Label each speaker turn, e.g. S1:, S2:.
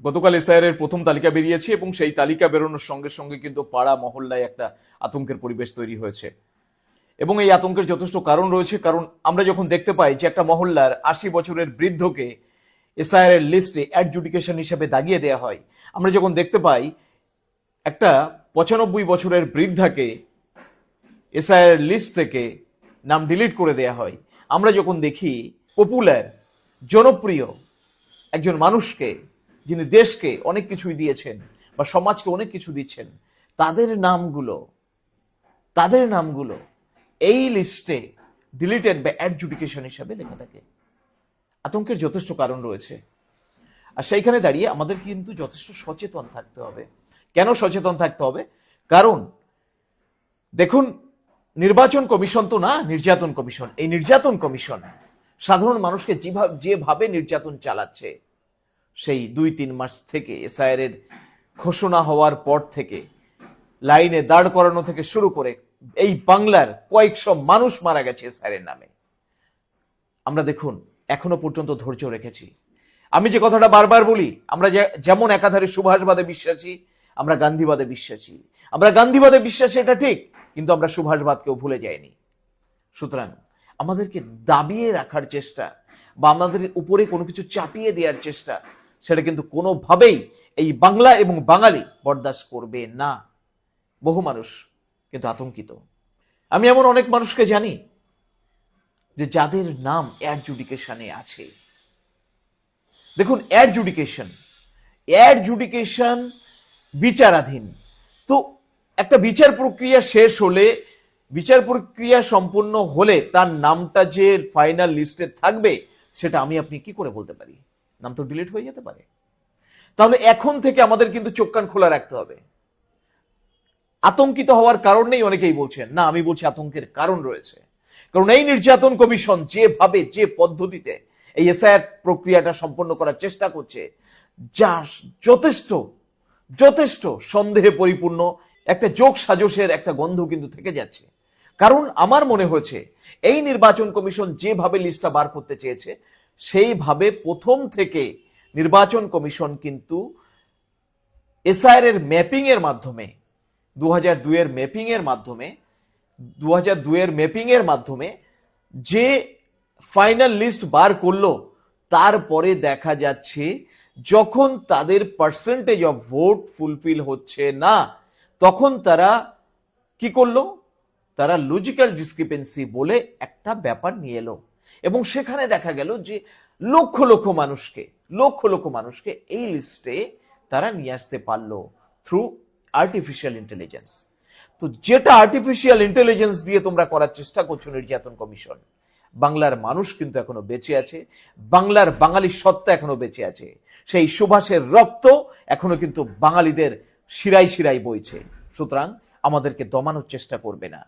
S1: গতকাল এসআইআর এর প্রথম তালিকা বেরিয়েছে এবং সেই তালিকা বেরোনোর সঙ্গে সঙ্গে কিন্তু পাড়া মহল্লায় একটা আতঙ্কের পরিবেশ তৈরি হয়েছে এবং এই আতঙ্কের যথেষ্ট কারণ রয়েছে। কারণ আমরা যখন দেখতে পাই যে একটা মহল্লার ৮০ বছরের বৃদ্ধকে এসআইআর এর লিস্টে অ্যাডজুডিকেশন হিসেবে দাগিয়ে দেওয়া হয়, আমরা যখন দেখতে পাই একটা ৯৫ বছরের বৃদ্ধাকে এসআইআর এর লিস্ট থেকে নাম ডিলিট করে দেয়া হয়, আমরা যখন দেখি পপুলার জনপ্রিয় একজন মানুষকে, যিনি দেশকে অনেক কিছুই দিয়েছেন বা সমাজকে অনেক কিছু দিচ্ছেন, তাদের নামগুলো এই লিস্টে ডিলিটেড বা অ্যাডজুডিকেশন হিসাবে লেখা থাকে। আতঙ্কের যথেষ্ট কারণ রয়েছে। আর সেইখানে দাঁড়িয়ে আমাদের কিন্তু যথেষ্ট সচেতন থাকতে হবে। কেন সচেতন থাকতে হবে? কারণ দেখুন, নির্বাচন কমিশন তো না, নির্যাতন কমিশন। এই নির্যাতন কমিশন সাধারণ মানুষকে যেভাবে নির্যাতন চালাচ্ছে, সেই ২-৩ মাস থেকে এসআইআর এর ঘোষণা হওয়ার পর থেকে লাইনে দাঁড় করানো থেকে শুরু করে এই বাংলার কয়েকশো মানুষ মারা গেছে এসআইআর এর নামে। আমরা দেখুন এখনো পর্যন্ত ধৈর্য রেখেছি। আমি যে কথাটা বারবার বলি, আমরা যেমন একাধারে সুভাষবাদে বিশ্বাসী, আমরা গান্ধীবাদে বিশ্বাসী। আমরা গান্ধীবাদে বিশ্বাসী, এটা ঠিক, কিন্তু আমরা সুভাষবাদকেও ভুলে যাইনি। সুতরাং আমাদেরকে দাবিয়ে রাখার চেষ্টা বা আমাদের উপরে কোনো কিছু চাপিয়ে দেওয়ার চেষ্টা, সেটা কিন্তু কোনোভাবেই এই বাংলা এবং বাঙালি বরদাস্ত করবে না। বহু মানুষ কিন্তু আতঙ্কিত। আমি এমন অনেক মানুষকে জানি যে যাদের নাম অ্যাডজুডিকেশনে আছে। দেখুন, অ্যাডজুডিকেশন বিচারাধীন। তো একটা বিচার প্রক্রিয়া শেষ হলে, বিচার প্রক্রিয়া সম্পূর্ণ হলে তার নামটা যে ফাইনাল লিস্টে থাকবে, সেটা আমি আপনি কি করে বলতে পারি? নাম তো ডিলিট হয়ে যেতে পারে। তাহলে এখন থেকে আমাদের কিন্তু চোখ কান খোলা রাখতে হবে। আতঙ্কিত হওয়ার কারণ নেই অনেকেই বলছেন, না আমি বলছি আতঙ্কের কারণ রয়েছে। কারণ এই নির্যাতন কমিশন যেভাবে, যে পদ্ধতিতে এই এসআইআর প্রক্রিয়াটা সম্পন্ন করার চেষ্টা করছে, যা যথেষ্ট যথেষ্ট সন্দেহে পরিপূর্ণ, একটা যোগ সাজসের একটা গন্ধ কিন্তু থেকে যাচ্ছে। কারণ আমার মনে হয়েছে এই নির্বাচন কমিশন যেভাবে লিস্টটা বার করতে চেয়েছে, সেইভাবে প্রথম থেকে নির্বাচন কমিশন কিন্তু এসআইআর এর ম্যাপিং এর মাধ্যমে, ২০০২ এর ম্যাপিং এর মাধ্যমে যে ফাইনাল লিস্ট বার করলো, তারপরে দেখা যাচ্ছে যখন তাদের পার্সেন্টেজ অফ ভোট ফুলফিল হচ্ছে না, তখন তারা কি করলো? তারা লজিক্যাল ডিসক্রিপেন্সি বলে একটা ব্যাপার নিয়ে এলো এবং সেখানে দেখা গেল যে লক্ষ লক্ষ মানুষকে এই লিস্টে তারা নিয়ে আসতে পারলো থ্রু আর্টিফিশিয়াল ইন্টেলিজেন্স। তো যেটা আর্টিফিশিয়াল ইন্টেলিজেন্স দিয়ে তোমরা করার চেষ্টা করছো নির্যাতন কমিশন, বাংলার মানুষ কিন্তু এখনো বেঁচে আছে, বাংলার বাঙালি সত্তা এখনো বেঁচে আছে, সেই সুভাষের রক্ত এখনো কিন্তু বাঙালিদের শিরায় শিরায় বইছে। সুতরাং আমাদেরকে দমানোর চেষ্টা করবে না।